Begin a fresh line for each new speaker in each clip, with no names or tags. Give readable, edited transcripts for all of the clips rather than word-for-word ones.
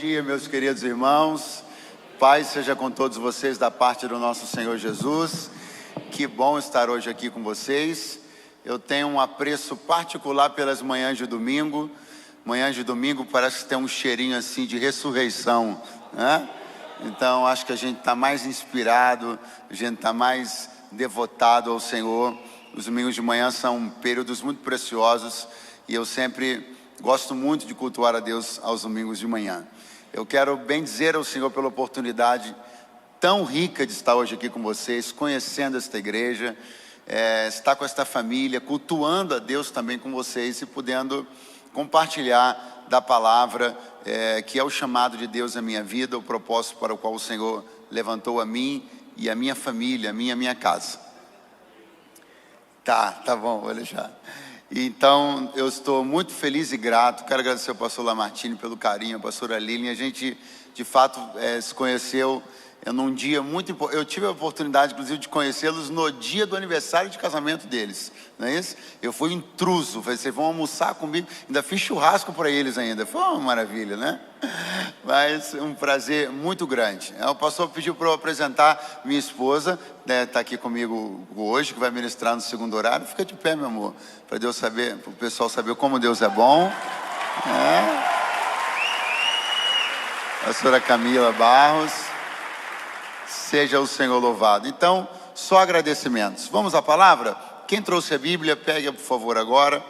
dia, meus queridos irmãos. Paz seja com todos vocês da parte do nosso Senhor Jesus. Que bom estar hoje aqui com vocês. Eu tenho um apreço particular pelas manhãs de domingo. Manhãs de domingo parece que tem um cheirinho assim de ressurreição, né? Então acho que a gente está mais inspirado, a gente está mais devotado ao Senhor. Os domingos de manhã são períodos muito preciosos e eu sempre gosto muito de cultuar a Deus aos domingos de manhã. Eu quero bendizer ao Senhor pela oportunidade tão rica de estar hoje aqui com vocês, conhecendo esta igreja, estar com esta família, cultuando a Deus também com vocês e podendo compartilhar da palavra, que é o chamado de Deus na minha vida, o propósito para o qual o Senhor levantou a mim e a minha família, a minha casa. Tá bom, vou deixar. Então, eu estou muito feliz e grato. Quero agradecer ao pastor Lamartine pelo carinho, a pastora Lilian. A gente, de fato, se conheceu num dia muito importante. Eu tive a oportunidade, inclusive, de conhecê-los no dia do aniversário de casamento deles. Não é isso? Eu fui intruso. Falei, vocês vão almoçar comigo. Ainda fiz churrasco para eles ainda. Foi uma maravilha, né? Mas um prazer muito grande. O pastor pediu para eu apresentar minha esposa, está aqui comigo hoje, que vai ministrar no segundo horário. Fica de pé, meu amor, para Deus saber, para o pessoal saber como Deus é bom. Pastora Camila Barros, seja o Senhor louvado. Então, só agradecimentos. Vamos à palavra? Quem trouxe a Bíblia, pegue por favor agora.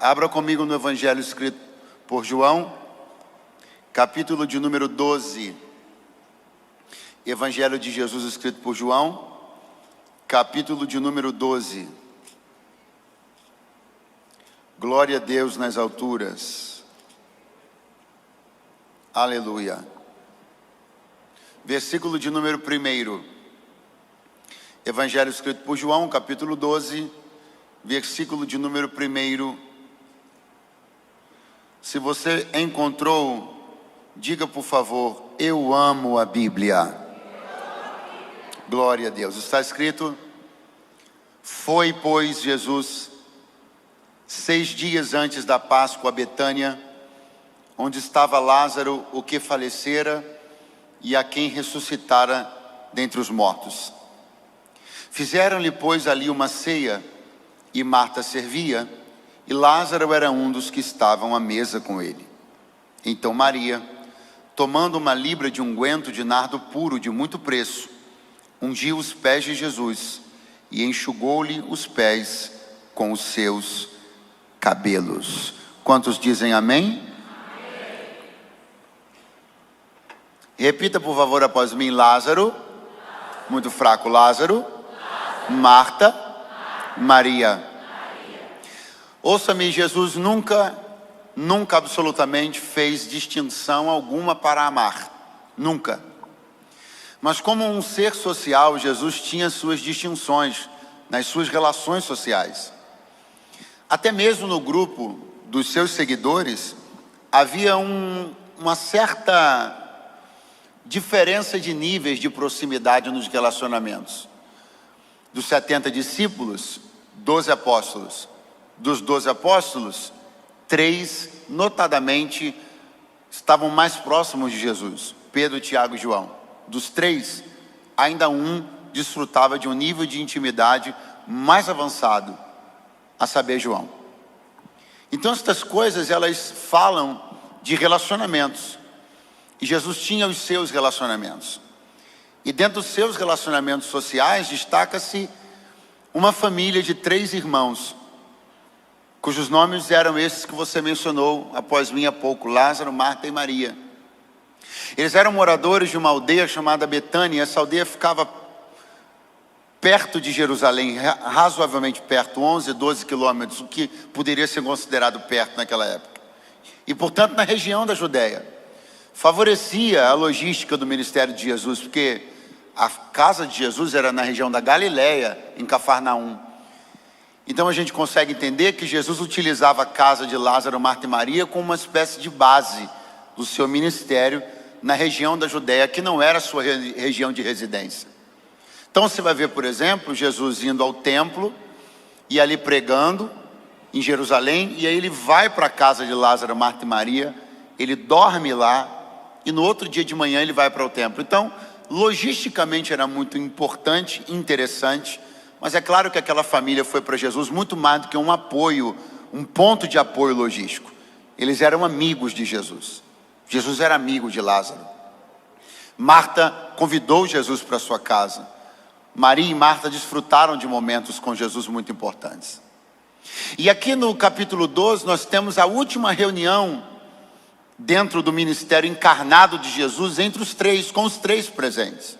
Abra comigo no Evangelho escrito por João, capítulo de número 12. Evangelho de Jesus escrito por João, capítulo de número 12. Glória a Deus nas alturas. Aleluia. Versículo de número 1. Evangelho escrito por João, capítulo 12, versículo de número 1. Se você encontrou, diga por favor, eu amo a Bíblia. Glória a Deus. Está escrito: foi, pois, Jesus 6 dias antes da Páscoa a Betânia, onde estava Lázaro, o que falecera e a quem ressuscitara dentre os mortos. Fizeram-lhe, pois, ali uma ceia, e Marta servia, e Lázaro era um dos que estavam à mesa com ele. Então Maria, tomando uma libra de unguento de nardo puro de muito preço, ungiu os pés de Jesus e enxugou-lhe os pés com os seus cabelos. Quantos dizem amém? Amém. Repita por favor após mim. Lázaro. Muito fraco. Lázaro. Marta. Maria. Ouça-me, Jesus nunca absolutamente fez distinção alguma para amar. Nunca. Mas como um ser social, Jesus tinha suas distinções nas suas relações sociais. Até mesmo no grupo dos seus seguidores, havia uma certa diferença de níveis de proximidade nos relacionamentos. Dos 70 discípulos, 12 apóstolos. Dos 12 apóstolos, 3, notadamente, estavam mais próximos de Jesus: Pedro, Tiago e João. Dos 3, ainda um desfrutava de um nível de intimidade mais avançado, a saber, João. Então estas coisas, elas falam de relacionamentos. E Jesus tinha os seus relacionamentos. E dentro dos seus relacionamentos sociais, destaca-se uma família de 3 irmãos, cujos nomes eram esses que você mencionou após mim há pouco: Lázaro, Marta e Maria. Eles eram moradores de uma aldeia chamada Betânia. Essa aldeia ficava perto de Jerusalém, razoavelmente perto, 11, 12 quilômetros, o que poderia ser considerado perto naquela época. E, portanto, na região da Judéia. Favorecia a logística do ministério de Jesus, porque a casa de Jesus era na região da Galileia, em Cafarnaum. Então a gente consegue entender que Jesus utilizava a casa de Lázaro, Marta e Maria como uma espécie de base do seu ministério na região da Judéia, que não era a sua região de residência. Então você vai ver, por exemplo, Jesus indo ao templo e ali pregando em Jerusalém, e aí ele vai para a casa de Lázaro, Marta e Maria, ele dorme lá, e no outro dia de manhã ele vai para o templo. Então, logisticamente era muito importante, interessante, mas é claro que aquela família foi para Jesus muito mais do que um apoio, um ponto de apoio logístico. Eles eram amigos de Jesus. Jesus era amigo de Lázaro. Marta convidou Jesus para sua casa. Maria e Marta desfrutaram de momentos com Jesus muito importantes. E aqui no capítulo 12 nós temos a última reunião dentro do ministério encarnado de Jesus entre os três, com os três presentes.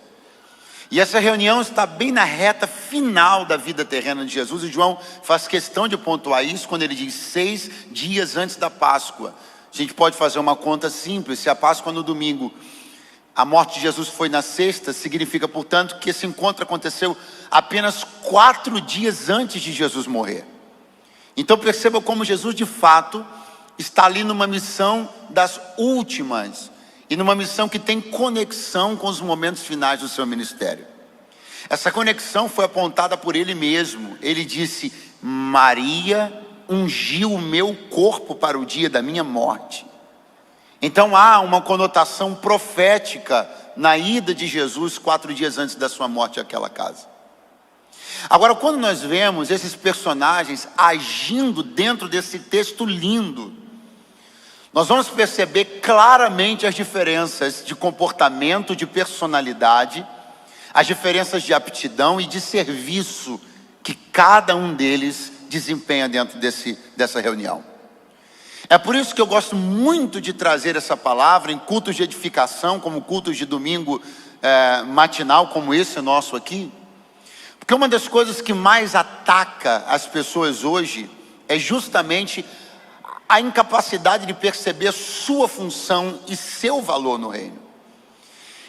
E essa reunião está bem na reta final da vida terrena de Jesus, e João faz questão de pontuar isso quando ele diz 6 dias antes da Páscoa. A gente pode fazer uma conta simples: se a Páscoa é no domingo, a morte de Jesus foi na sexta, significa, portanto, que esse encontro aconteceu apenas 4 dias antes de Jesus morrer. Então perceba como Jesus de fato está ali numa missão das últimas, e numa missão que tem conexão com os momentos finais do seu ministério. Essa conexão foi apontada por ele mesmo. Ele disse: Maria ungiu o meu corpo para o dia da minha morte. Então há uma conotação profética na ida de Jesus 4 dias antes da sua morte àquela casa. Agora, quando nós vemos esses personagens agindo dentro desse texto lindo, nós vamos perceber claramente as diferenças de comportamento, de personalidade, as diferenças de aptidão e de serviço que cada um deles desempenha dentro dessa reunião. É por isso que eu gosto muito de trazer essa palavra em cultos de edificação, como cultos de domingo matinal, como esse nosso aqui. Porque uma das coisas que mais ataca as pessoas hoje é justamente a incapacidade de perceber sua função e seu valor no reino.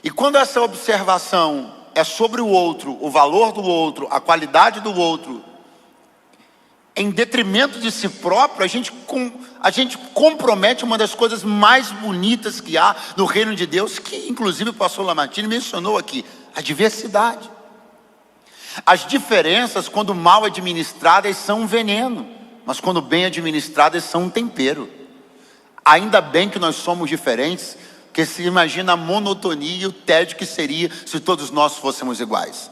E quando essa observação é sobre o outro, o valor do outro, a qualidade do outro, em detrimento de si próprio, a gente compromete uma das coisas mais bonitas que há no reino de Deus, que inclusive o pastor Lamartine mencionou aqui: a diversidade. As diferenças, quando mal administradas, são um veneno, mas quando bem administradas, são um tempero. Ainda bem que nós somos diferentes, porque se imagina a monotonia e o tédio que seria se todos nós fôssemos iguais.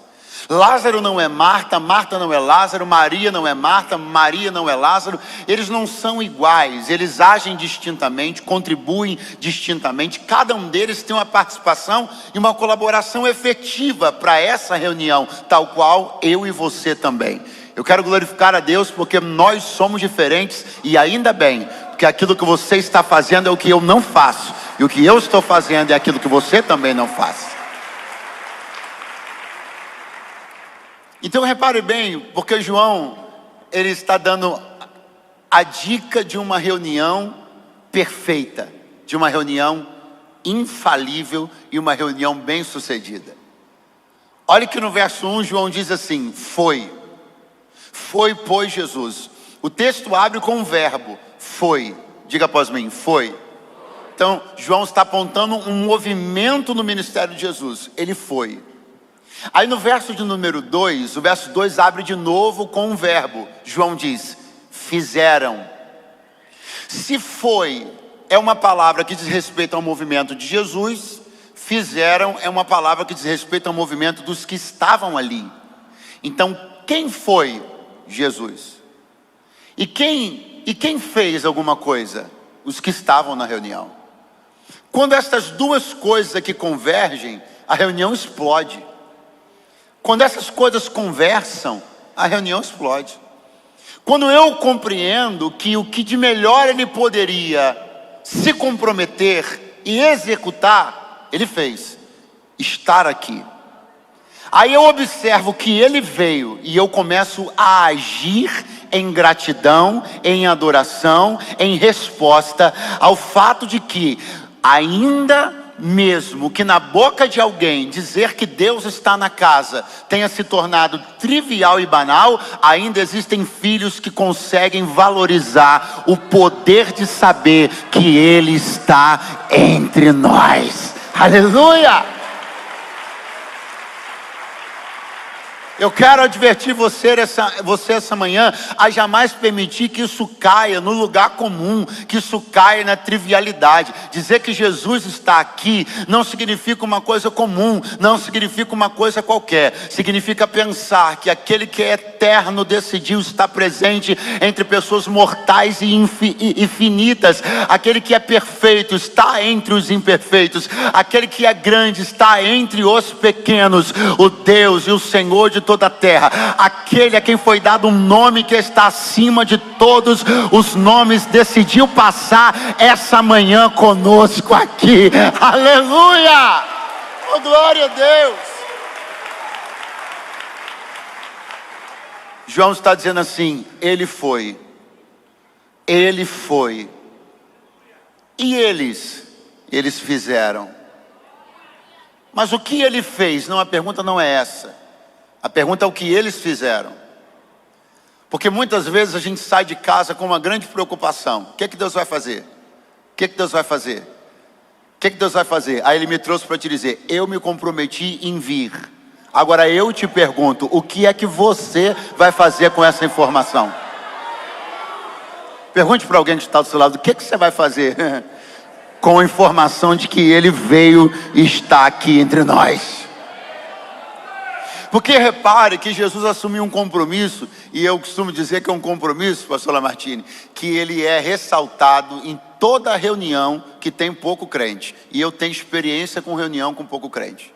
Lázaro não é Marta, Marta não é Lázaro, Maria não é Marta, Maria não é Lázaro. Eles não são iguais, eles agem distintamente, contribuem distintamente. Cada um deles tem uma participação e uma colaboração efetiva para essa reunião, tal qual eu e você também. Eu quero glorificar a Deus porque nós somos diferentes, e ainda bem, porque aquilo que você está fazendo é o que eu não faço, e o que eu estou fazendo é aquilo que você também não faz. Então repare bem, porque João, ele está dando a dica de uma reunião perfeita, de uma reunião infalível e uma reunião bem sucedida. Olha que no verso 1 João diz assim: foi, pois, Jesus. O texto abre com um verbo, foi. Diga após mim, foi. Então João está apontando um movimento no ministério de Jesus. Ele foi. Aí no verso de número 2, o verso 2 abre de novo com um verbo. João diz: fizeram. Se foi é uma palavra que diz respeito ao movimento de Jesus, fizeram é uma palavra que diz respeito ao movimento dos que estavam ali. Então quem foi? Jesus. E quem fez alguma coisa? Os que estavam na reunião. Quando essas duas coisas aqui convergem, a reunião explode. Quando essas coisas conversam, a reunião explode. Quando eu compreendo que o que de melhor ele poderia se comprometer e executar, ele fez: estar aqui. Aí eu observo que ele veio e eu começo a agir em gratidão, em adoração, em resposta ao fato de que, ainda mesmo que na boca de alguém dizer que Deus está na casa tenha se tornado trivial e banal, ainda existem filhos que conseguem valorizar o poder de saber que Ele está entre nós. Aleluia! Eu quero advertir você essa manhã a jamais permitir que isso caia no lugar comum, que isso caia na trivialidade. Dizer que Jesus está aqui não significa uma coisa comum, não significa uma coisa qualquer. Significa pensar que aquele que é eterno decidiu estar presente entre pessoas mortais e infinitas. Aquele que é perfeito está entre os imperfeitos. Aquele que é grande está entre os pequenos. O Deus e o Senhor de toda a terra, aquele a quem foi dado um nome que está acima de todos os nomes, decidiu passar essa manhã conosco aqui. Aleluia! Oh, glória a Deus! João está dizendo assim: ele foi, e eles fizeram. Mas o que ele fez? Não, a pergunta não é essa. A pergunta é o que eles fizeram. Porque muitas vezes a gente sai de casa com uma grande preocupação. O que é que Deus vai fazer? O que é que Deus vai fazer? O que é que Deus vai fazer? Aí ele me trouxe para te dizer: eu me comprometi em vir. Agora eu te pergunto: o que é que você vai fazer com essa informação? Pergunte para alguém que está do seu lado: o que é que você vai fazer com a informação de que ele veio e está aqui entre nós? Porque repare que Jesus assumiu um compromisso, e eu costumo dizer que é um compromisso, pastor Lamartine, que ele é ressaltado em toda reunião que tem pouco crente. E eu tenho experiência com reunião com pouco crente.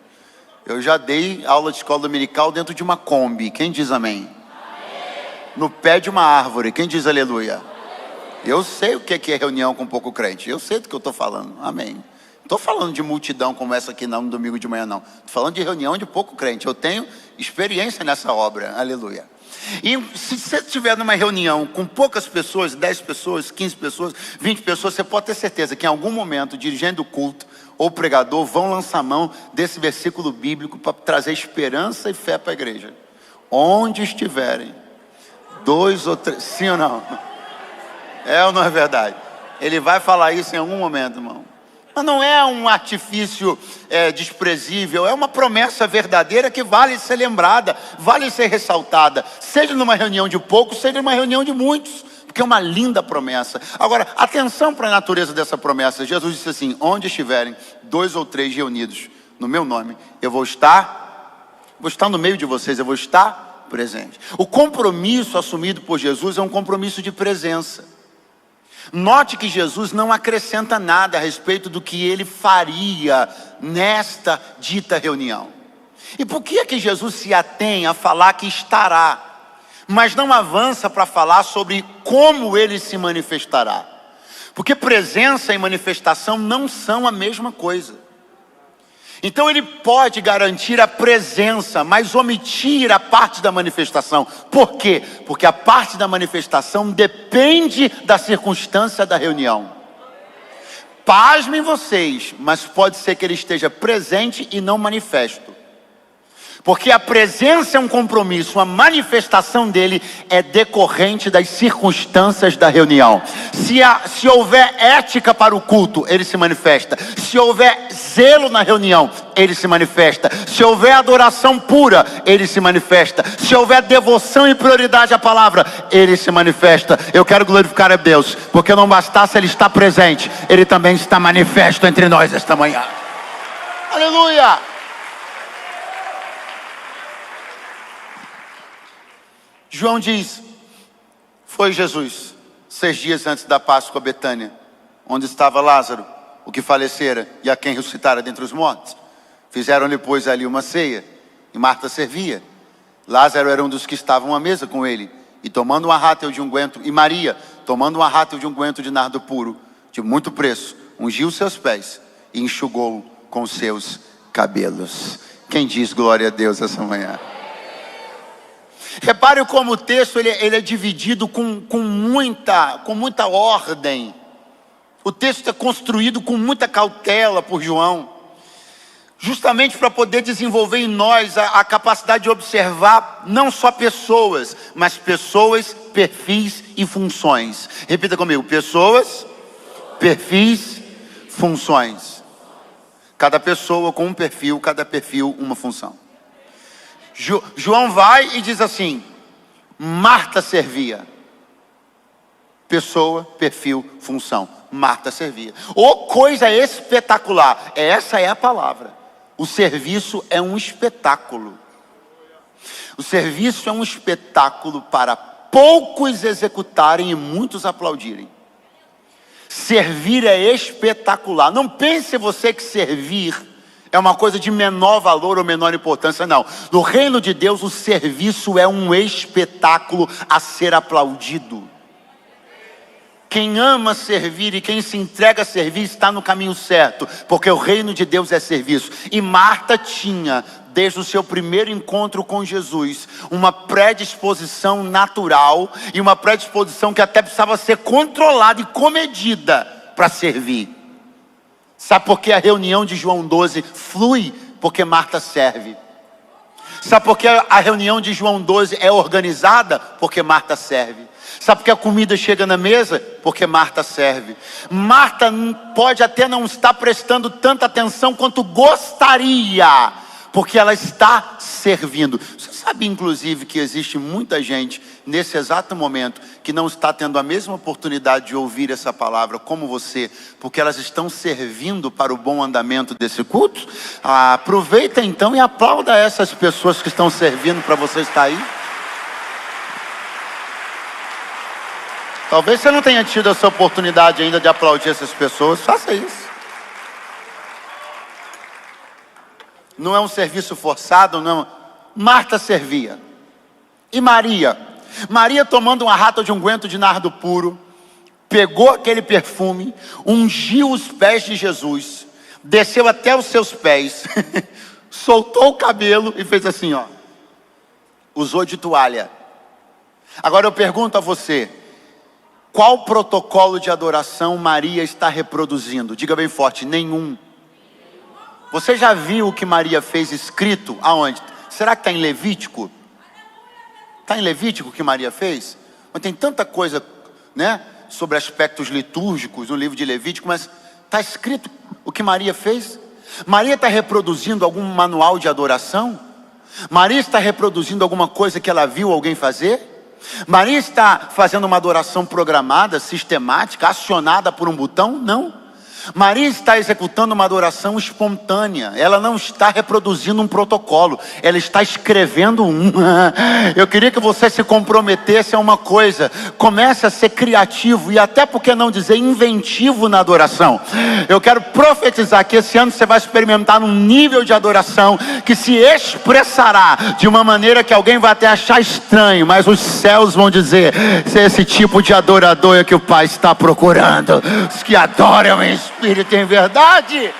Eu já dei aula de escola dominical dentro de uma Kombi. Quem diz amém? No pé de uma árvore. Quem diz aleluia? Eu sei o que é reunião com pouco crente. Eu sei do que eu estou falando. Amém. Estou falando de multidão como essa aqui não, no domingo de manhã não. Estou falando de reunião de pouco crente. Eu tenho experiência nessa obra, aleluia. E se você estiver numa reunião com poucas pessoas, 10 pessoas, 15 pessoas, 20 pessoas, você pode ter certeza que em algum momento, dirigendo o culto ou o pregador vão lançar mão desse versículo bíblico para trazer esperança e fé para a igreja. Onde estiverem 2 ou 3, sim ou não? É ou não é verdade? Ele vai falar isso em algum momento, irmão. Mas não é um artifício desprezível, é uma promessa verdadeira que vale ser lembrada, vale ser ressaltada, seja numa reunião de poucos, seja numa reunião de muitos, porque é uma linda promessa. Agora, atenção para a natureza dessa promessa. Jesus disse assim: onde estiverem 2 ou 3 reunidos no meu nome, eu vou estar no meio de vocês, eu vou estar presente. O compromisso assumido por Jesus é um compromisso de presença. Note que Jesus não acrescenta nada a respeito do que ele faria nesta dita reunião. E por que é que Jesus se atém a falar que estará, mas não avança para falar sobre como ele se manifestará? Porque presença e manifestação não são a mesma coisa. Então ele pode garantir a presença, mas omitir a parte da manifestação. Por quê? Porque a parte da manifestação depende da circunstância da reunião. Pasmem vocês, mas pode ser que ele esteja presente e não manifesto. Porque a presença é um compromisso, a manifestação dele é decorrente das circunstâncias da reunião. Se houver ética para o culto, ele se manifesta. Se houver zelo na reunião, ele se manifesta. Se houver adoração pura, ele se manifesta. Se houver devoção e prioridade à palavra, ele se manifesta. Eu quero glorificar a Deus, porque não bastasse ele estar presente, ele também está manifesto entre nós esta manhã. Aleluia! João diz: foi Jesus 6 dias antes da Páscoa a Betânia, onde estava Lázaro, o que falecera e a quem ressuscitara dentre os mortos. Fizeram-lhe, pois, ali uma ceia, e Marta servia. Lázaro era um dos que estavam à mesa com ele, e tomando uma rátel de unguento, e Maria, tomando uma rátel de unguento de nardo puro, de muito preço, ungiu seus pés e enxugou com seus cabelos. Quem diz glória a Deus essa manhã? Repare como o texto ele é dividido com muita ordem. O texto é construído com muita cautela por João, justamente para poder desenvolver em nós a capacidade de observar não só pessoas, mas pessoas, perfis e funções. Repita comigo: pessoas, perfis, funções. Cada pessoa com um perfil, cada perfil uma função. João vai e diz assim: Marta servia. Pessoa, perfil, função. Marta servia. Ô, coisa espetacular. Essa é a palavra. O serviço é um espetáculo. O serviço é um espetáculo para poucos executarem e muitos aplaudirem. Servir é espetacular. Não pense você que servir é uma coisa de menor valor ou menor importância, não. No reino de Deus, o serviço é um espetáculo a ser aplaudido. Quem ama servir e quem se entrega a servir está no caminho certo, porque o reino de Deus é serviço. E Marta tinha, desde o seu primeiro encontro com Jesus, uma predisposição natural e uma predisposição que até precisava ser controlada e comedida para servir. Sabe por que a reunião de João 12 flui? Porque Marta serve. Sabe por que a reunião de João 12 é organizada? Porque Marta serve. Sabe por que a comida chega na mesa? Porque Marta serve. Marta pode até não estar prestando tanta atenção quanto gostaria, porque ela está servindo. Você sabe, inclusive, que existe muita gente nesse exato momento que não está tendo a mesma oportunidade de ouvir essa palavra como você, porque elas estão servindo para o bom andamento desse culto? Aproveita então e aplauda essas pessoas que estão servindo para você estar aí. Talvez você não tenha tido essa oportunidade ainda de aplaudir essas pessoas. Faça isso. Não é um serviço forçado, não. Marta servia. E Maria? Maria, tomando uma rata de unguento de nardo puro, pegou aquele perfume, ungiu os pés de Jesus, desceu até os seus pés, soltou o cabelo e fez assim, ó. Usou de toalha. Agora eu pergunto a você: qual protocolo de adoração Maria está reproduzindo? Diga bem forte: nenhum. Você já viu o que Maria fez escrito? Aonde? Será que está em Levítico? Está em Levítico o que Maria fez? Mas tem tanta coisa, né, sobre aspectos litúrgicos no livro de Levítico, mas está escrito o que Maria fez? Maria está reproduzindo algum manual de adoração? Maria está reproduzindo alguma coisa que ela viu alguém fazer? Maria está fazendo uma adoração programada, sistemática, acionada por um botão? Não. Maria está executando uma adoração espontânea. Ela não está reproduzindo um protocolo, ela está escrevendo um. Eu queria que você se comprometesse a uma coisa: comece a ser criativo e até, por que não dizer, inventivo na adoração. Eu quero profetizar que esse ano você vai experimentar um nível de adoração que se expressará de uma maneira que alguém vai até achar estranho, mas os céus vão dizer: esse tipo de adorador é que o Pai está procurando, os que adoram em Espírito em verdade.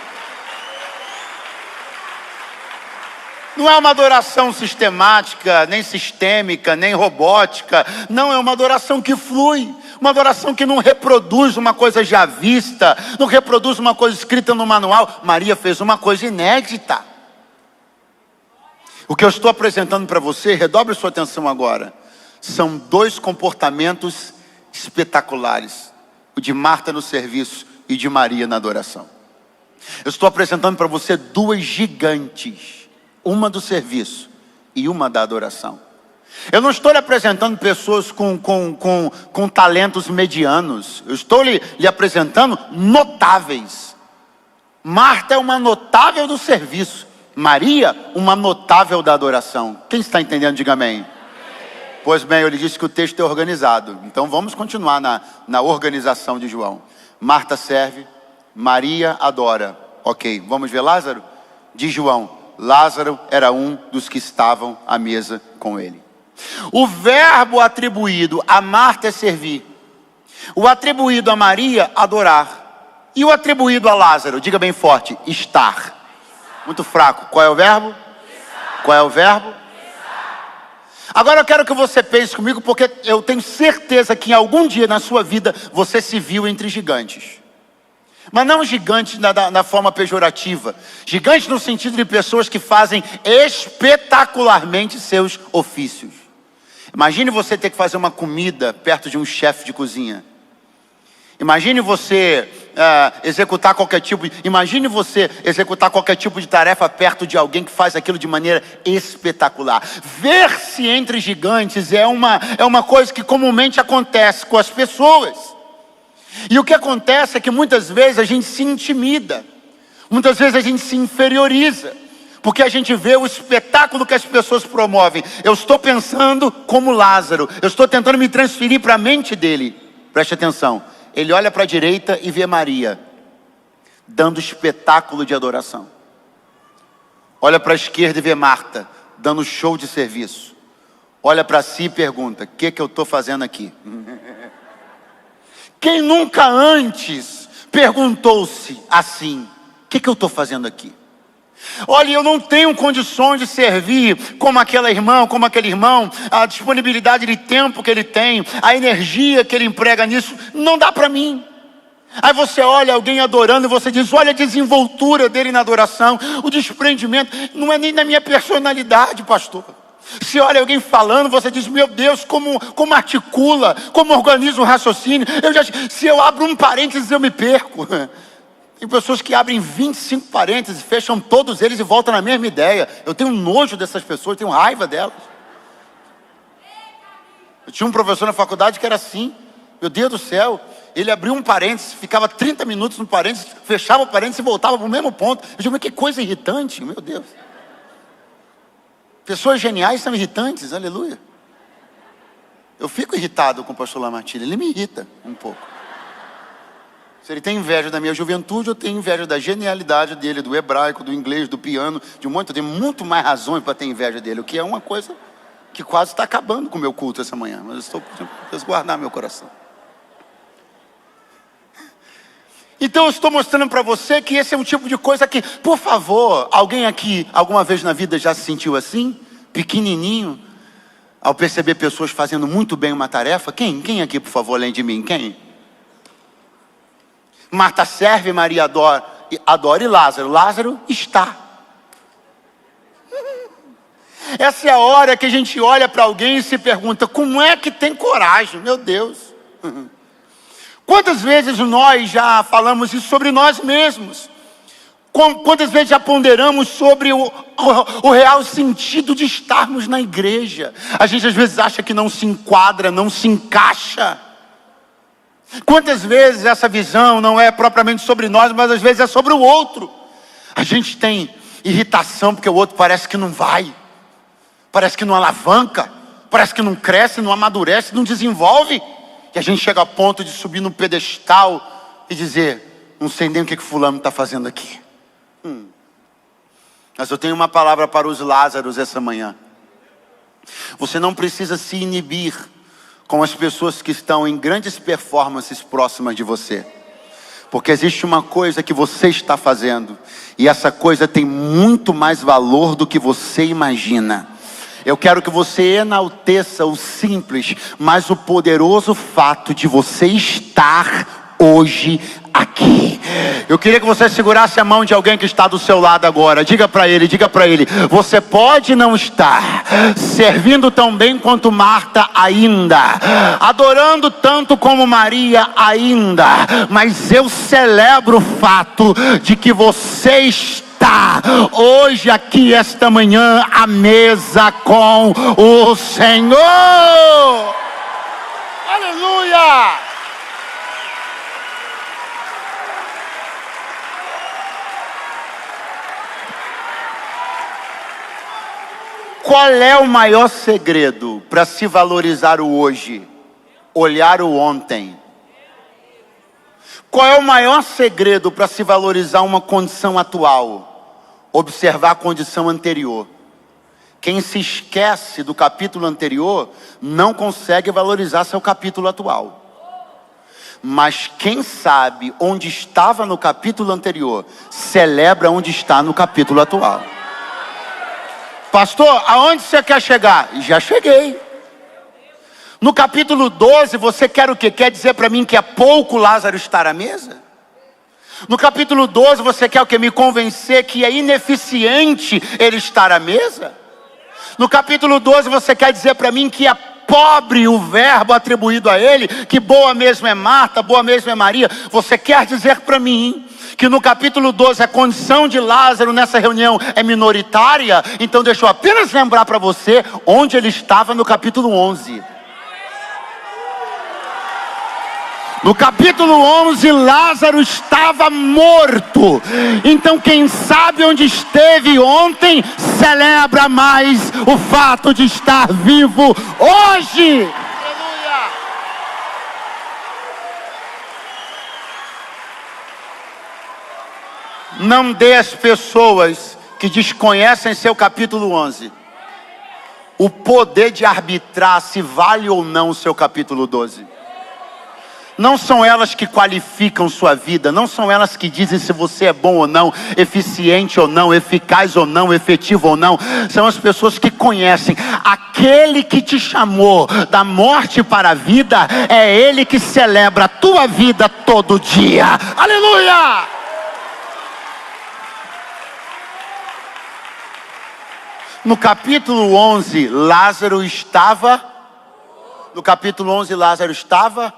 Não é uma adoração sistemática, nem sistêmica, nem robótica. Não, é uma adoração que flui. Uma adoração que não reproduz uma coisa já vista, não reproduz uma coisa escrita no manual. Maria fez uma coisa inédita. O que eu estou apresentando para você, redobre sua atenção agora, são dois comportamentos espetaculares: o de Marta no serviço e de Maria na adoração. Eu estou apresentando para você duas gigantes, uma do serviço e uma da adoração. Eu não estou lhe apresentando pessoas com talentos medianos. Eu estou lhe apresentando notáveis. Marta é uma notável do serviço, Maria, uma notável da adoração. Quem está entendendo, diga amém. Pois bem, eu lhe disse que o texto é organizado, então vamos continuar na organização de João. Marta serve, Maria adora. Ok, vamos ver Lázaro? Diz João: Lázaro era um dos que estavam à mesa com ele. O verbo atribuído a Marta é servir. O atribuído a Maria, adorar. E o atribuído a Lázaro, diga bem forte, estar. Muito fraco. Qual é o verbo? Qual é o verbo? Agora eu quero que você pense comigo, porque eu tenho certeza que em algum dia na sua vida você se viu entre gigantes. Mas não gigantes na forma pejorativa. Gigantes no sentido de pessoas que fazem espetacularmente seus ofícios. Imagine você ter que fazer uma comida perto de um chefe de cozinha. Imagine você executar qualquer tipo. Imagine você executar qualquer tipo de tarefa perto de alguém que faz aquilo de maneira espetacular. Ver-se entre gigantes é uma coisa que comumente acontece com as pessoas. E o que acontece é que muitas vezes a gente se intimida, muitas vezes a gente se inferioriza, porque a gente vê o espetáculo que as pessoas promovem. Eu estou pensando como Lázaro, eu estou tentando me transferir para a mente dele. Preste atenção, ele olha para a direita e vê Maria dando espetáculo de adoração. Olha para a esquerda e vê Marta dando show de serviço. Olha para si e pergunta: o que eu estou fazendo aqui? Quem nunca antes perguntou-se assim: o que eu estou fazendo aqui? Olha, eu não tenho condições de servir como aquela irmã, como aquele irmão. A disponibilidade de tempo que ele tem, a energia que ele emprega nisso, não dá para mim. Aí você olha alguém adorando e você diz: olha a desenvoltura dele na adoração, o desprendimento. Não é nem na minha personalidade, pastor. Se olha alguém falando, você diz: meu Deus, como articula, como organiza o raciocínio. Se eu abro um parênteses, eu me perco. Tem pessoas que abrem 25 parênteses, fecham todos eles e voltam na mesma ideia. Eu tenho nojo dessas pessoas, tenho raiva delas. Eu tinha um professor na faculdade que era assim. Meu Deus do céu, ele abriu um parênteses, ficava 30 minutos no parênteses, fechava o parênteses e voltava para o mesmo ponto. Eu digo: mas que coisa irritante, meu Deus. Pessoas geniais são irritantes, aleluia. Eu fico irritado com o pastor Lamartine, ele me irrita um pouco. Se ele tem inveja da minha juventude, eu tenho inveja da genialidade dele, do hebraico, do inglês, do piano, de um monte. Eu tenho muito mais razões para ter inveja dele, o que é uma coisa que quase está acabando com o meu culto essa manhã. Mas eu estou tentando resguardar meu coração. Então eu estou mostrando para você que esse é um tipo de coisa que, por favor, alguém aqui alguma vez na vida já se sentiu assim? Pequenininho, ao perceber pessoas fazendo muito bem uma tarefa? Quem aqui, por favor, além de mim? Quem? Marta serve, Maria adora e Lázaro está. Essa é a hora que a gente olha para alguém e se pergunta: como é que tem coragem? Meu Deus. Quantas vezes nós já falamos isso sobre nós mesmos? Quantas vezes já ponderamos sobre o real sentido de estarmos na igreja? A gente às vezes acha que não se enquadra, não se encaixa. Quantas vezes essa visão não é propriamente sobre nós, mas às vezes é sobre o outro. A gente tem irritação porque o outro parece que não vai, parece que não alavanca, parece que não cresce, não amadurece, não desenvolve. E a gente chega a ponto de subir no pedestal e dizer: não sei nem o que fulano está fazendo aqui. Mas eu tenho uma palavra para os Lázaros essa manhã. Você não precisa se inibir com as pessoas que estão em grandes performances próximas de você. Porque existe uma coisa que você está fazendo, e essa coisa tem muito mais valor do que você imagina. Eu quero que você enalteça o simples, mas o poderoso fato de você estar hoje aqui. Eu queria que você segurasse a mão de alguém que está do seu lado agora. Diga para ele: você pode não estar servindo tão bem quanto Marta ainda, adorando tanto como Maria ainda, mas eu celebro o fato de que você está hoje aqui, esta manhã, à mesa com o Senhor. Aleluia! Qual é o maior segredo para se valorizar o hoje? Olhar o ontem. Qual é o maior segredo para se valorizar uma condição atual? Observar a condição anterior. Quem se esquece do capítulo anterior não consegue valorizar seu capítulo atual. Mas quem sabe onde estava no capítulo anterior, celebra onde está no capítulo atual. Pastor, aonde você quer chegar? Já cheguei. No capítulo 12, você quer o quê? Quer dizer para mim que é pouco Lázaro estar à mesa? No capítulo 12, você quer o quê? Me convencer que é ineficiente ele estar à mesa? No capítulo 12, você quer dizer para mim que é pobre o verbo atribuído a ele, que boa mesmo é Marta, boa mesmo é Maria. Você quer dizer para mim que no capítulo 12 a condição de Lázaro nessa reunião é minoritária? Então deixa eu apenas lembrar para você onde ele estava no capítulo 11. No capítulo 11, Lázaro estava morto. Então quem sabe onde esteve ontem, celebra mais o fato de estar vivo hoje. Aleluia! Não dê às pessoas que desconhecem seu capítulo 11 o poder de arbitrar se vale ou não o seu capítulo 12. Não são elas que qualificam sua vida, não são elas que dizem se você é bom ou não, eficiente ou não, eficaz ou não, efetivo ou não. São as pessoas que conhecem aquele que te chamou da morte para a vida. É ele que celebra a tua vida todo dia. Aleluia! No capítulo 11, Lázaro estava. No capítulo 11, Lázaro estava.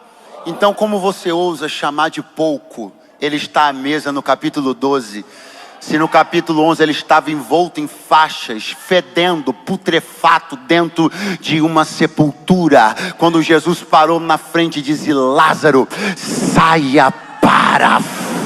Então, como você ousa chamar de pouco ele está à mesa no capítulo 12? Se no capítulo 11 ele estava envolto em faixas, fedendo, putrefato dentro de uma sepultura. Quando Jesus parou na frente e disse: Lázaro, saia para fora.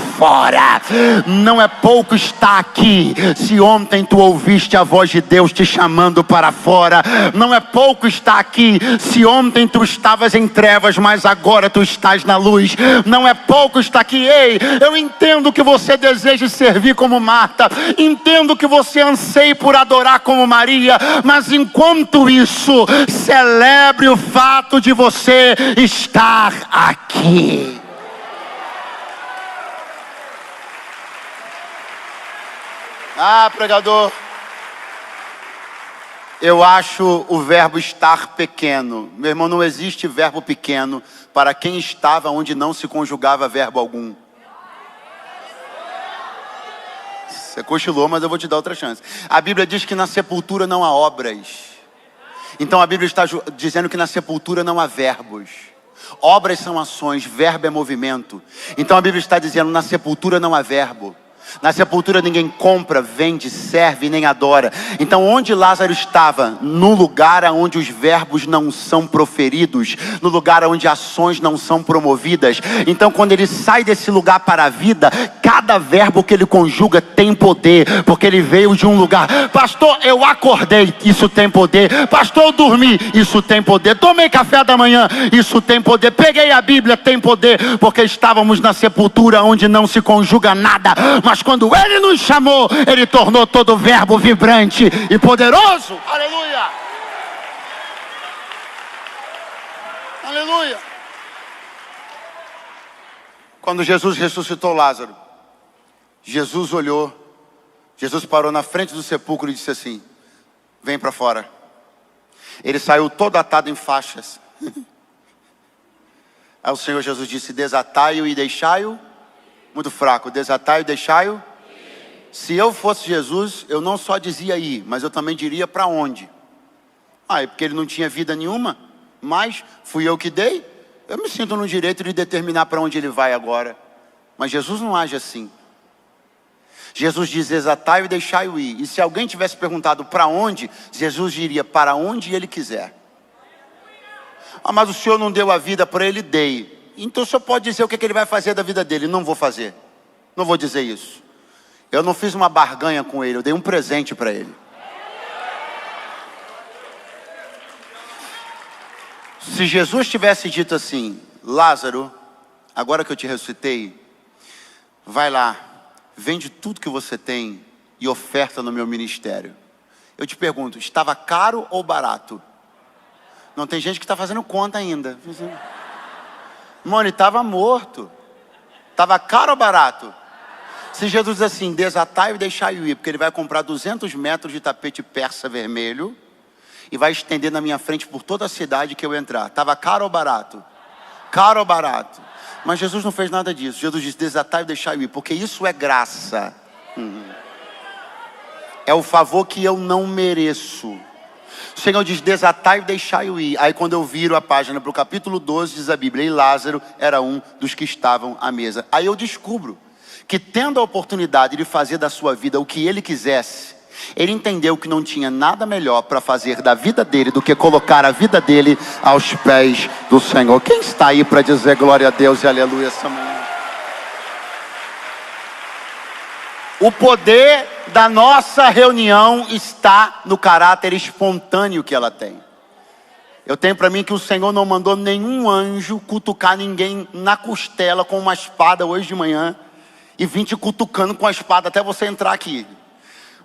Não é pouco estar aqui. Se ontem tu ouviste a voz de Deus te chamando para fora, não é pouco estar aqui. Se ontem tu estavas em trevas, mas agora tu estás na luz. Não é pouco estar aqui. Ei, eu entendo que você deseja servir como Marta, entendo que você anseie por adorar como Maria, mas enquanto isso, celebre o fato de você estar aqui. Ah, pregador, eu acho o verbo estar pequeno. Meu irmão, não existe verbo pequeno para quem estava onde não se conjugava verbo algum. Você cochilou, mas eu vou te dar outra chance. A Bíblia diz que na sepultura não há obras. Então a Bíblia está dizendo que na sepultura não há verbos. Obras são ações, verbo é movimento. Então a Bíblia está dizendo: na sepultura não há verbo. Na sepultura ninguém compra, vende, serve, nem adora. Então onde Lázaro estava? No lugar onde os verbos não são proferidos, no lugar onde ações não são promovidas. Então quando ele sai desse lugar para a vida, cada verbo que ele conjuga tem poder, porque ele veio de um lugar. Pastor, eu acordei, isso tem poder. Pastor, eu dormi, isso tem poder. Tomei café da manhã, isso tem poder. Peguei a Bíblia, tem poder, porque estávamos na sepultura onde não se conjuga nada. Mas quando ele nos chamou, ele tornou todo verbo vibrante e poderoso. Aleluia! Aleluia! Quando Jesus ressuscitou Lázaro, Jesus olhou, Jesus parou na frente do sepulcro e disse assim: vem para fora. Ele saiu todo atado em faixas. Aí o Senhor Jesus disse: desatai-o e deixai-o. Muito fraco, desatai e deixai-o. Se eu fosse Jesus, eu não só dizia ir, mas eu também diria para onde. É porque ele não tinha vida nenhuma, mas fui eu que dei. Eu me sinto no direito de determinar para onde ele vai agora. Mas Jesus não age assim. Jesus diz: desatai e deixai-o ir. E se alguém tivesse perguntado para onde, Jesus diria: para onde ele quiser. Mas o Senhor não deu a vida para ele? Dei. Então o Senhor pode dizer o que ele vai fazer da vida dele. Não vou fazer, não vou dizer isso. Eu não fiz uma barganha com ele, eu dei um presente para ele. Se Jesus tivesse dito assim: Lázaro, agora que eu te ressuscitei, vai lá, vende tudo que você tem e oferta no meu ministério. Eu te pergunto, estava caro ou barato? Não, tem gente que está fazendo conta ainda. Mano, ele estava morto. Estava caro ou barato? Se Jesus diz assim: desatai e deixai-o ir, porque ele vai comprar 200 metros de tapete persa vermelho e vai estender na minha frente por toda a cidade que eu entrar. Estava caro ou barato? Caro ou barato? Mas Jesus não fez nada disso. Jesus disse: desatai e deixai-o ir, porque isso é graça. É o favor que eu não mereço. O Senhor diz, desatai e deixai-o ir. Aí quando eu viro a página para o capítulo 12, diz a Bíblia, e Lázaro era um dos que estavam à mesa. Aí eu descubro que, tendo a oportunidade de fazer da sua vida o que ele quisesse, ele entendeu que não tinha nada melhor para fazer da vida dele do que colocar a vida dele aos pés do Senhor. Quem está aí para dizer glória a Deus e aleluia essa manhã? O poder da nossa reunião está no caráter espontâneo que ela tem. Eu tenho para mim que o Senhor não mandou nenhum anjo cutucar ninguém na costela com uma espada hoje de manhã e vir te cutucando com a espada até você entrar aqui.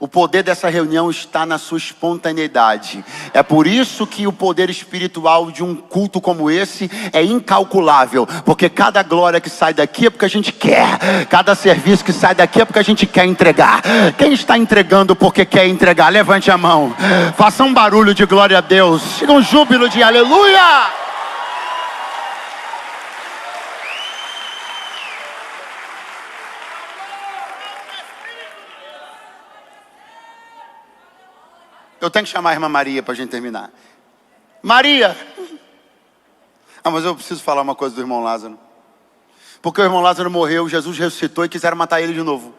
O poder dessa reunião está na sua espontaneidade. É por isso que o poder espiritual de um culto como esse é incalculável. Porque cada glória que sai daqui é porque a gente quer. Cada serviço que sai daqui é porque a gente quer entregar. Quem está entregando porque quer entregar? Levante a mão. Faça um barulho de glória a Deus. Chega um júbilo de aleluia. Eu tenho que chamar a irmã Maria para a gente terminar. Maria! Mas eu preciso falar uma coisa do irmão Lázaro. Porque o irmão Lázaro morreu, Jesus ressuscitou e quiseram matar ele de novo.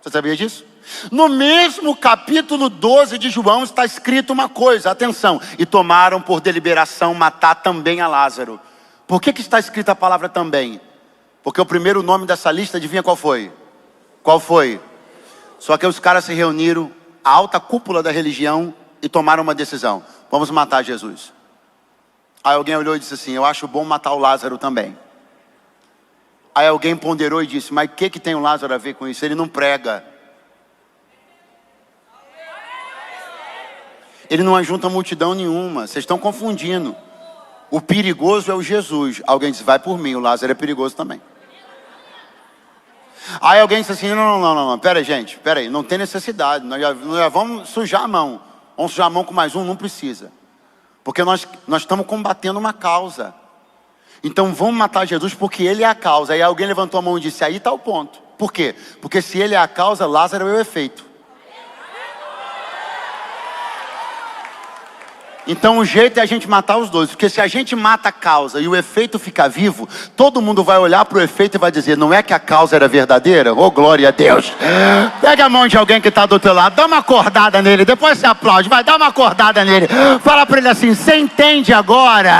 Você sabia disso? No mesmo capítulo 12 de João está escrito uma coisa, atenção. E tomaram por deliberação matar também a Lázaro. Por que está escrita a palavra também? Porque o primeiro nome dessa lista, adivinha qual foi? Qual foi? Só que os caras se reuniram, a alta cúpula da religião, e tomaram uma decisão: vamos matar Jesus. Aí alguém olhou e disse assim: eu acho bom matar o Lázaro também. Aí alguém ponderou e disse: mas o que tem o Lázaro a ver com isso? Ele não prega, ele não ajunta multidão nenhuma. Vocês estão confundindo. O perigoso é o Jesus. Alguém disse: vai por mim, o Lázaro é perigoso também. Aí alguém disse assim: não, pera aí, gente, pera aí, não tem necessidade, nós já vamos sujar a mão. Vamos sujar a mão com mais um? Não precisa. Porque nós estamos combatendo uma causa. Então vamos matar Jesus porque ele é a causa. Aí alguém levantou a mão e disse: aí está o ponto. Por quê? Porque se ele é a causa, Lázaro é o efeito. Então o jeito é a gente matar os dois. Porque se a gente mata a causa e o efeito fica vivo, todo mundo vai olhar para o efeito e vai dizer: não é que a causa era verdadeira? Oh, glória a Deus. Pega a mão de alguém que está do teu lado, dá uma acordada nele, depois você aplaude, vai dar uma acordada nele. Fala para ele assim: você entende agora?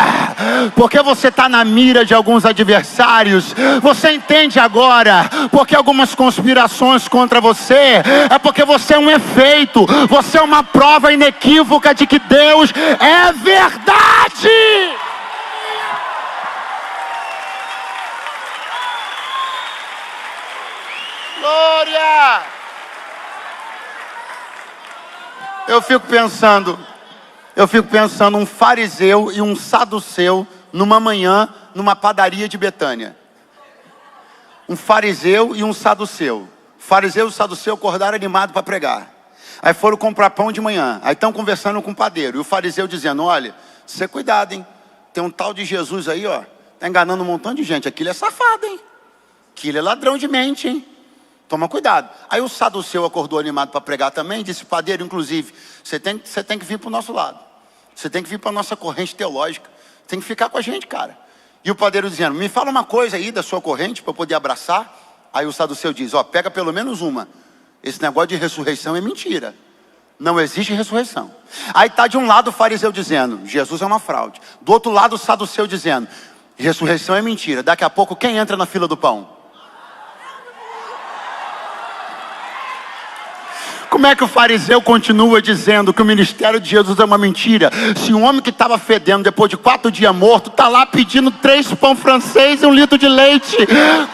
Porque você está na mira de alguns adversários. Você entende agora? Porque algumas conspirações contra você, é porque você é um efeito. Você é uma prova inequívoca de que Deus é verdade. Glória. Eu fico pensando um fariseu e um saduceu numa manhã numa padaria de Betânia. Um fariseu e um saduceu. O fariseu e o saduceu acordaram animados para pregar. Aí foram comprar pão de manhã. Aí estão conversando com o padeiro. E o fariseu dizendo: olha, você cuidado, hein? Tem um tal de Jesus aí, ó. Está enganando um montão de gente. Aquilo é safado, hein? Aquilo é ladrão de mente, hein? Toma cuidado. Aí o saduceu acordou animado para pregar também. Disse: padeiro, inclusive, você tem que vir para o nosso lado. Você tem que vir para a nossa corrente teológica. Tem que ficar com a gente, cara. E o padeiro dizendo: me fala uma coisa aí da sua corrente para eu poder abraçar. Aí o saduceu diz: ó, pega pelo menos uma. Esse negócio de ressurreição é mentira. Não existe ressurreição. Aí está de um lado o fariseu dizendo: Jesus é uma fraude. Do outro lado o saduceu dizendo: ressurreição é mentira. Daqui a pouco quem entra na fila do pão? Como é que o fariseu continua dizendo que o ministério de Jesus é uma mentira? Se um homem que estava fedendo depois de 4 dias morto está lá pedindo 3 pão francês e 1 litro de leite.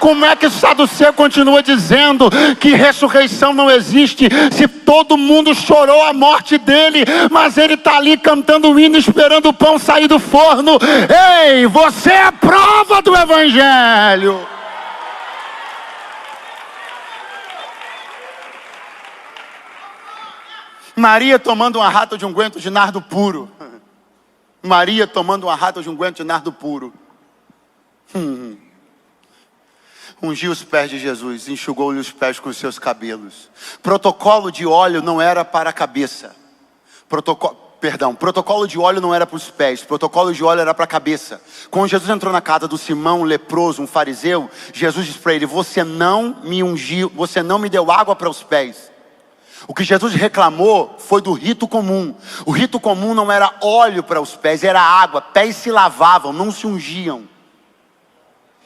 Como é que o saduceu continua dizendo que ressurreição não existe? Se todo mundo chorou a morte dele, mas ele está ali cantando o hino, esperando o pão sair do forno. Ei, você é a prova do evangelho. Maria tomando uma rata de unguento de nardo puro. Maria tomando uma rata de unguento de nardo puro. Ungiu os pés de Jesus, enxugou-lhe os pés com os seus cabelos. Protocolo de óleo não era para a cabeça. Perdão, protocolo de óleo não era para os pés, protocolo de óleo era para a cabeça. Quando Jesus entrou na casa do Simão, um leproso, um fariseu, Jesus disse para ele: você não me ungiu, você não me deu água para os pés. O que Jesus reclamou foi do rito comum. O rito comum não era óleo para os pés, era água. Pés se lavavam, não se ungiam.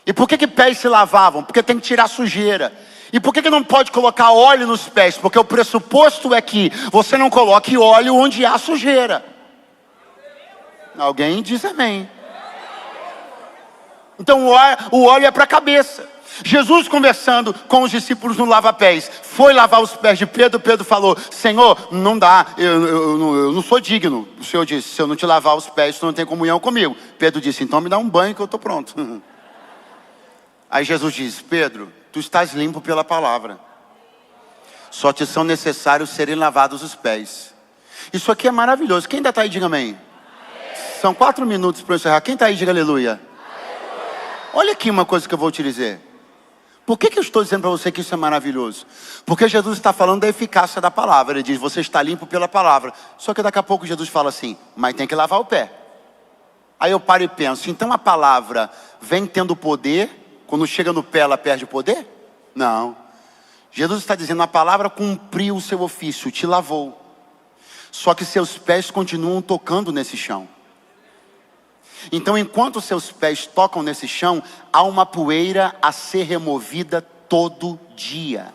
E por que pés se lavavam? Porque tem que tirar sujeira. E por que não pode colocar óleo nos pés? Porque o pressuposto é que você não coloque óleo onde há sujeira. Alguém diz amém. Então o óleo é para a cabeça. Jesus, conversando com os discípulos no lava-pés, foi lavar os pés de Pedro. Pedro falou: Senhor, não dá, eu não sou digno. O Senhor disse: se eu não te lavar os pés, tu não tem comunhão comigo. Pedro disse: então me dá um banho que eu estou pronto. Aí Jesus diz: Pedro, tu estás limpo pela palavra. Só te são necessários serem lavados os pés. Isso aqui é maravilhoso. Quem ainda está aí, diga amém. São 4 minutos para eu encerrar. Quem está aí, diga aleluia. Olha aqui uma coisa que eu vou te dizer. Por que eu estou dizendo para você que isso é maravilhoso? Porque Jesus está falando da eficácia da palavra. Ele diz: você está limpo pela palavra. Só que daqui a pouco Jesus fala assim: mas tem que lavar o pé. Aí eu paro e penso: então a palavra vem tendo poder, quando chega no pé ela perde o poder? Não. Jesus está dizendo: a palavra cumpriu o seu ofício, te lavou. Só que seus pés continuam tocando nesse chão. Então, enquanto seus pés tocam nesse chão, há uma poeira a ser removida todo dia.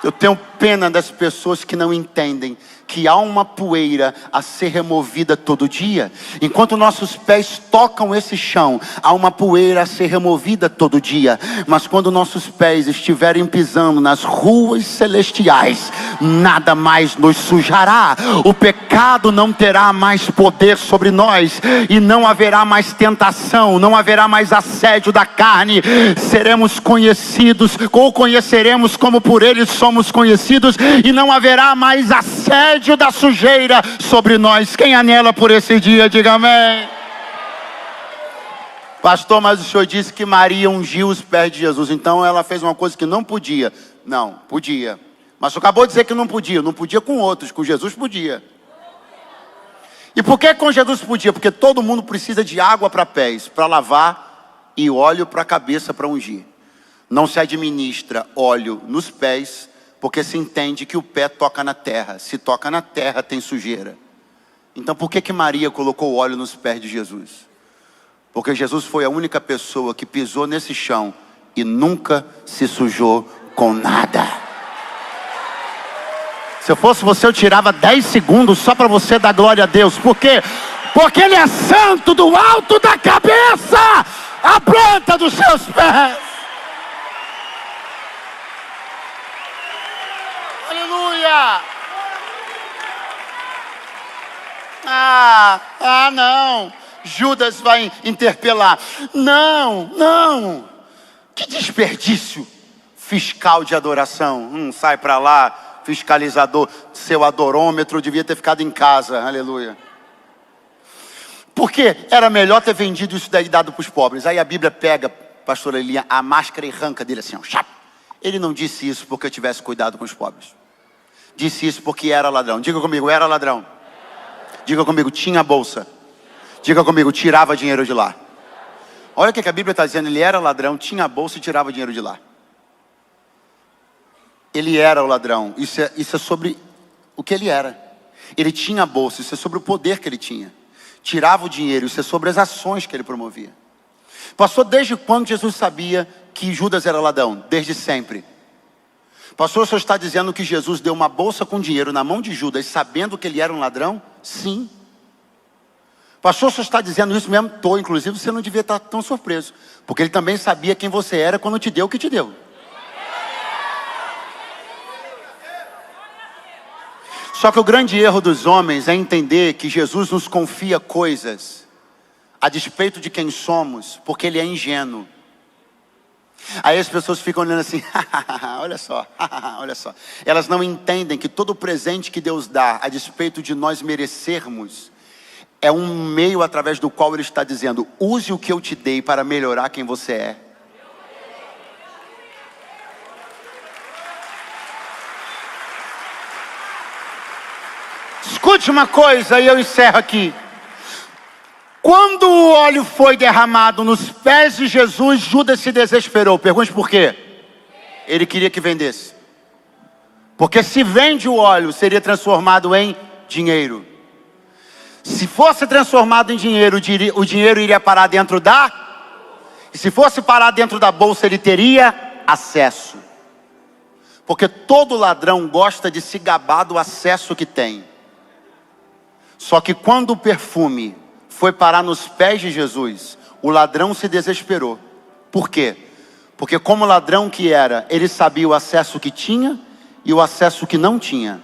Eu tenho pena das pessoas que não entendem que há uma poeira a ser removida todo dia. Enquanto nossos pés tocam esse chão, há uma poeira a ser removida todo dia. Mas quando nossos pés estiverem pisando nas ruas celestiais, nada mais nos sujará. O pecado não terá mais poder sobre nós, e não haverá mais tentação, não haverá mais assédio da carne. Seremos conhecidos, ou conheceremos como por ele somos conhecidos, e não haverá mais assédio da sujeira sobre nós. Quem anela por esse dia, diga amém. Pastor, mas o senhor disse que Maria ungiu os pés de Jesus, então ela fez uma coisa que não podia. Não, podia. Mas o senhor acabou de dizer que não podia. Não podia com outros, com Jesus podia. E por que com Jesus podia? Porque todo mundo precisa de água para pés, para lavar, e óleo para a cabeça, para ungir. Não se administra óleo nos pés, porque se entende que o pé toca na terra. Se toca na terra, tem sujeira. Então por que Maria colocou óleo nos pés de Jesus? Porque Jesus foi a única pessoa que pisou nesse chão e nunca se sujou com nada. Se eu fosse você, eu tirava 10 segundos só para você dar glória a Deus. Por quê? Porque Ele é santo do alto da cabeça à planta dos seus pés. Aleluia! Não. Judas vai interpelar. Não. Que desperdício fiscal de adoração. Sai para lá, fiscalizador. Seu adorômetro devia ter ficado em casa. Aleluia. Porque era melhor ter vendido isso daí, dado para os pobres. Aí a Bíblia pega, pastor Elias, a máscara e arranca dele assim, ó, chap. Ele não disse isso porque eu tivesse cuidado com os pobres. Disse isso porque era ladrão. Diga comigo, era ladrão. Diga comigo, tinha bolsa. Diga comigo, tirava dinheiro de lá. Olha o que a Bíblia está dizendo. Ele era ladrão, tinha bolsa e tirava dinheiro de lá. Ele era o ladrão. Isso é sobre o que ele era. Ele tinha bolsa. Isso é sobre o poder que ele tinha. Tirava o dinheiro. Isso é sobre as ações que ele promovia. Pastor, desde quando Jesus sabia que Judas era ladrão? Desde sempre. Pastor, o senhor está dizendo que Jesus deu uma bolsa com dinheiro na mão de Judas, sabendo que ele era um ladrão? Sim. Pastor, o senhor está dizendo isso mesmo? Estou. Inclusive, você não devia estar tão surpreso, porque ele também sabia quem você era quando te deu o que te deu. Só que o grande erro dos homens é entender que Jesus nos confia coisas a despeito de quem somos, porque Ele é ingênuo. Aí as pessoas ficam olhando assim, olha só. Elas não entendem que todo presente que Deus dá, a despeito de nós merecermos, é um meio através do qual Ele está dizendo, use o que eu te dei para melhorar quem você é. Escute uma coisa e eu encerro aqui. Quando o óleo foi derramado nos pés de Jesus, Judas se desesperou. Pergunte por quê? Ele queria que vendesse. Porque se vende o óleo, seria transformado em dinheiro. Se fosse transformado em dinheiro, o dinheiro iria parar dentro da... E se fosse parar dentro da bolsa, ele teria acesso. Porque todo ladrão gosta de se gabar do acesso que tem. Só que quando o perfume foi parar nos pés de Jesus, o ladrão se desesperou. Por quê? Porque como ladrão que era, ele sabia o acesso que tinha e o acesso que não tinha.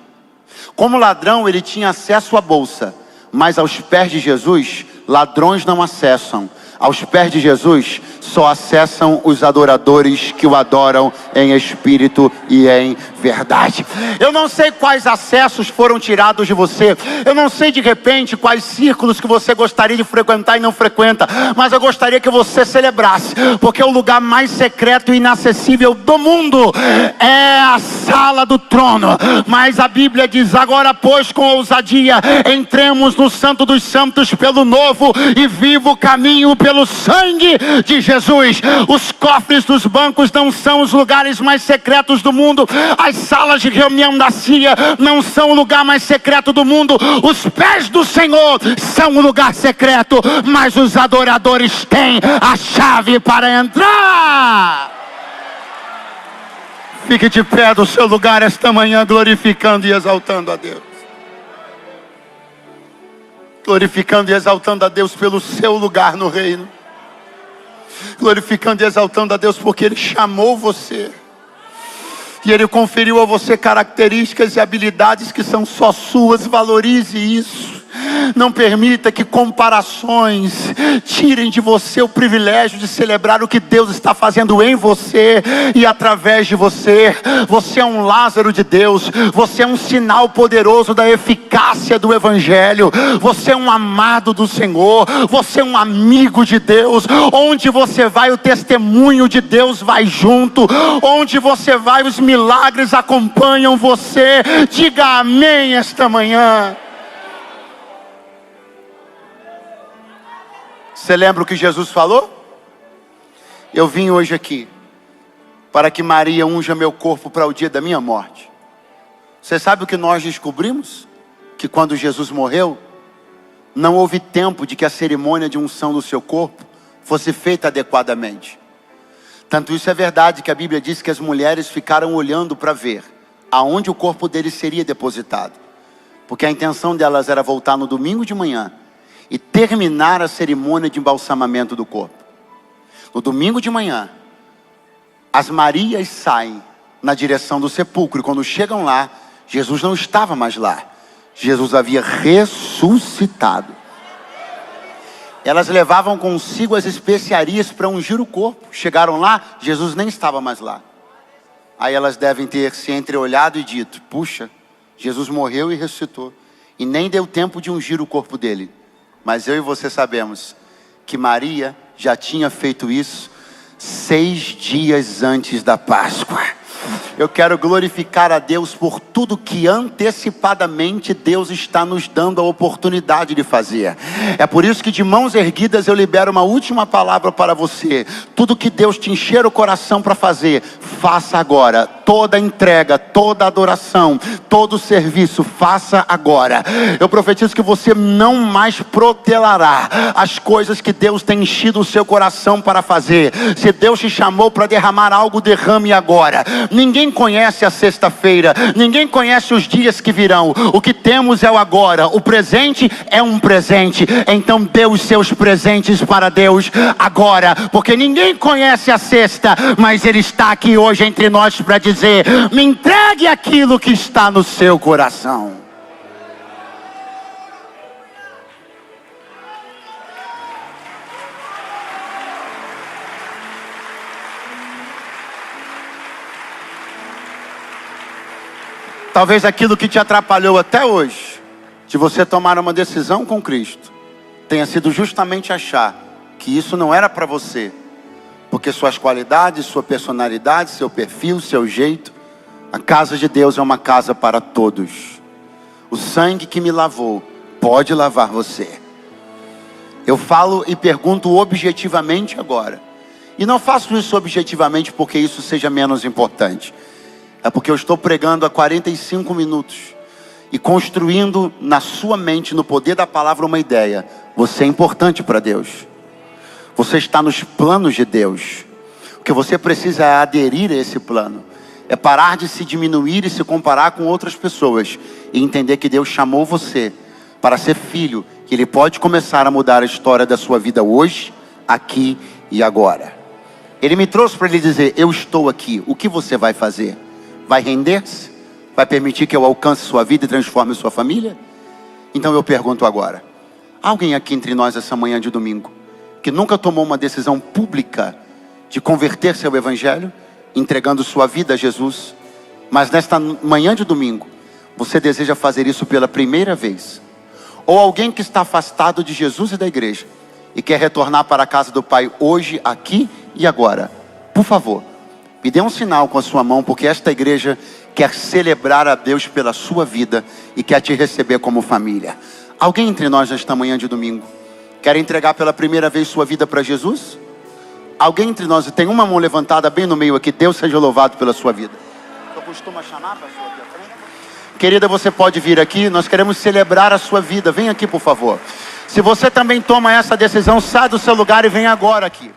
Como ladrão, ele tinha acesso à bolsa, mas aos pés de Jesus, ladrões não acessam. Aos pés de Jesus, só acessam os adoradores que o adoram em espírito e em verdade. Eu não sei quais acessos foram tirados de você. Eu não sei de repente quais círculos que você gostaria de frequentar e não frequenta. Mas eu gostaria que você celebrasse. Porque o lugar mais secreto e inacessível do mundo é a sala do trono. Mas a Bíblia diz: agora pois com ousadia entremos no Santo dos Santos pelo novo e vivo caminho, pelo sangue de Jesus. Os cofres dos bancos não são os lugares mais secretos do mundo. As salas de reunião da CIA não são o lugar mais secreto do mundo. Os pés do Senhor são o lugar secreto, mas os adoradores têm a chave para entrar. Fique de pé do seu lugar esta manhã, glorificando e exaltando a Deus. Glorificando e exaltando a Deus pelo seu lugar no reino. Glorificando e exaltando a Deus porque Ele chamou você. E Ele conferiu a você características e habilidades que são só suas. Valorize isso. Não permita que comparações tirem de você o privilégio de celebrar o que Deus está fazendo em você e através de você. Você é um Lázaro de Deus. Você é um sinal poderoso da eficácia do Evangelho. Você é um amado do Senhor. Você é um amigo de Deus. Onde você vai, o testemunho de Deus vai junto. Onde você vai, os milagres acompanham você. Diga amém esta manhã. Você lembra o que Jesus falou? Eu vim hoje aqui para que Maria unja meu corpo para o dia da minha morte. Você sabe o que nós descobrimos? Que quando Jesus morreu, não houve tempo de que a cerimônia de unção do seu corpo fosse feita adequadamente. Tanto isso é verdade que a Bíblia diz que as mulheres ficaram olhando para ver aonde o corpo dele seria depositado. Porque a intenção delas era voltar no domingo de manhã e terminar a cerimônia de embalsamamento do corpo. No domingo de manhã, as Marias saem na direção do sepulcro. E quando chegam lá, Jesus não estava mais lá. Jesus havia ressuscitado. Elas levavam consigo as especiarias para ungir o corpo. Chegaram lá, Jesus nem estava mais lá. Aí elas devem ter se entreolhado e dito: puxa, Jesus morreu e ressuscitou. E nem deu tempo de ungir o corpo dele. Mas eu e você sabemos que Maria já tinha feito isso 6 dias antes da Páscoa. Eu quero glorificar a Deus por tudo que antecipadamente Deus está nos dando a oportunidade de fazer. É por isso que de mãos erguidas eu libero uma última palavra para você. Tudo que Deus te encher o coração para fazer, faça agora. Toda entrega, toda adoração, todo serviço, faça agora. Eu profetizo que você não mais protelará as coisas que Deus tem enchido o seu coração para fazer. Se Deus te chamou para derramar algo, derrame agora. Ninguém conhece a sexta-feira, ninguém conhece os dias que virão. O que temos é o agora. O presente é um presente. Então dê os seus presentes para Deus agora, porque ninguém conhece a sexta, mas Ele está aqui hoje entre nós para dizer: me entregue aquilo que está no seu coração. Talvez aquilo que te atrapalhou até hoje, de você tomar uma decisão com Cristo, tenha sido justamente achar que isso não era para você. Porque suas qualidades, sua personalidade, seu perfil, seu jeito. A casa de Deus é uma casa para todos. O sangue que me lavou pode lavar você. Eu falo e pergunto objetivamente agora. E não faço isso objetivamente porque isso seja menos importante. É porque eu estou pregando há 45 minutos e construindo na sua mente, no poder da palavra, uma ideia. Você é importante para Deus. Você está nos planos de Deus. O que você precisa é aderir a esse plano. É parar de se diminuir e se comparar com outras pessoas. E entender que Deus chamou você para ser filho. Que Ele pode começar a mudar a história da sua vida hoje, aqui e agora. Ele me trouxe para Ele dizer, eu estou aqui. O que você vai fazer? Vai render-se? Vai permitir que eu alcance sua vida e transforme sua família? Então eu pergunto agora. Alguém aqui entre nós essa manhã de domingo que nunca tomou uma decisão pública de converter-se ao Evangelho, entregando sua vida a Jesus, mas nesta manhã de domingo, você deseja fazer isso pela primeira vez? Ou alguém que está afastado de Jesus e da igreja, e quer retornar para a casa do Pai hoje, aqui e agora? Por favor, me dê um sinal com a sua mão, porque esta igreja quer celebrar a Deus pela sua vida, e quer te receber como família. Alguém entre nós nesta manhã de domingo quer entregar pela primeira vez sua vida para Jesus? Alguém entre nós tem uma mão levantada bem no meio aqui? Deus seja louvado pela sua vida. Eu costumo chamar a pessoa aqui à frente. Querida, você pode vir aqui. Nós queremos celebrar a sua vida. Vem aqui, por favor. Se você também toma essa decisão, sai do seu lugar e vem agora aqui.